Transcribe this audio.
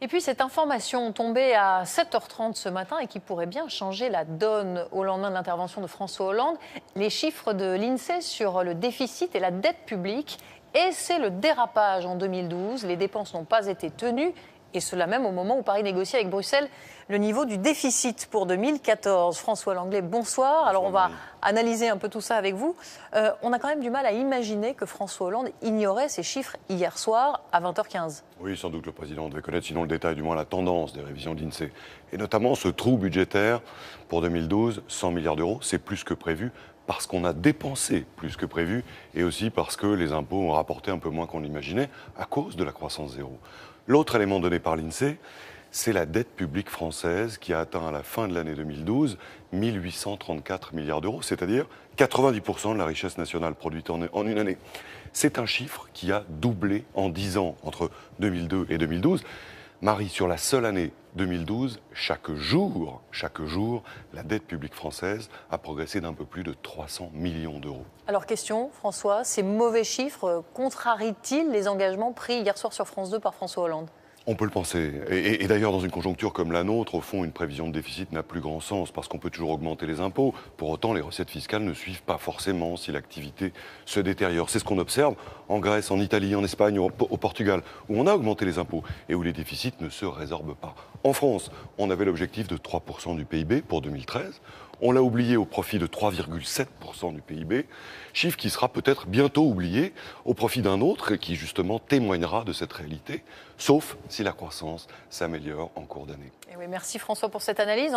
Et puis cette information tombée à 7h30 ce matin et qui pourrait bien changer la donne au lendemain de l'intervention de François Hollande, les chiffres de l'INSEE sur le déficit et la dette publique. Et c'est le dérapage en 2012. Les dépenses n'ont pas été tenues. Et cela même au moment où Paris négocie avec Bruxelles le niveau du déficit pour 2014. François Langlais, bonsoir. Alors on va analyser un peu tout ça avec vous. On a quand même du mal à imaginer que François Hollande ignorait ces chiffres hier soir à 20h15. Oui, sans doute le président devait connaître sinon le détail, du moins la tendance des révisions de l'INSEE. Et notamment ce trou budgétaire pour 2012, 100 milliards d'euros, c'est plus que prévu. Parce qu'on a dépensé plus que prévu et aussi parce que les impôts ont rapporté un peu moins qu'on l'imaginait à cause de la croissance zéro. L'autre élément donné par l'INSEE, c'est la dette publique française qui a atteint à la fin de l'année 2012 1 834 milliards d'euros, c'est-à-dire 90% de la richesse nationale produite en une année. C'est un chiffre qui a doublé en 10 ans, entre 2002 et 2012. Marie, sur la seule année 2012, chaque jour, la dette publique française a progressé d'un peu plus de 300 millions d'euros. Alors question, François, ces mauvais chiffres contrarient-ils les engagements pris hier soir sur France 2 par François Hollande ? On peut le penser. Et d'ailleurs, dans une conjoncture comme la nôtre, au fond, une prévision de déficit n'a plus grand sens parce qu'on peut toujours augmenter les impôts. Pour autant, les recettes fiscales ne suivent pas forcément si l'activité se détériore. C'est ce qu'on observe en Grèce, en Italie, en Espagne, au Portugal, où on a augmenté les impôts et où les déficits ne se résorbent pas. En France, on avait l'objectif de 3% du PIB pour 2013. On l'a oublié au profit de 3,7% du PIB, chiffre qui sera peut-être bientôt oublié au profit d'un autre qui justement témoignera de cette réalité, sauf si la croissance s'améliore en cours d'année. Oui, merci François pour cette analyse.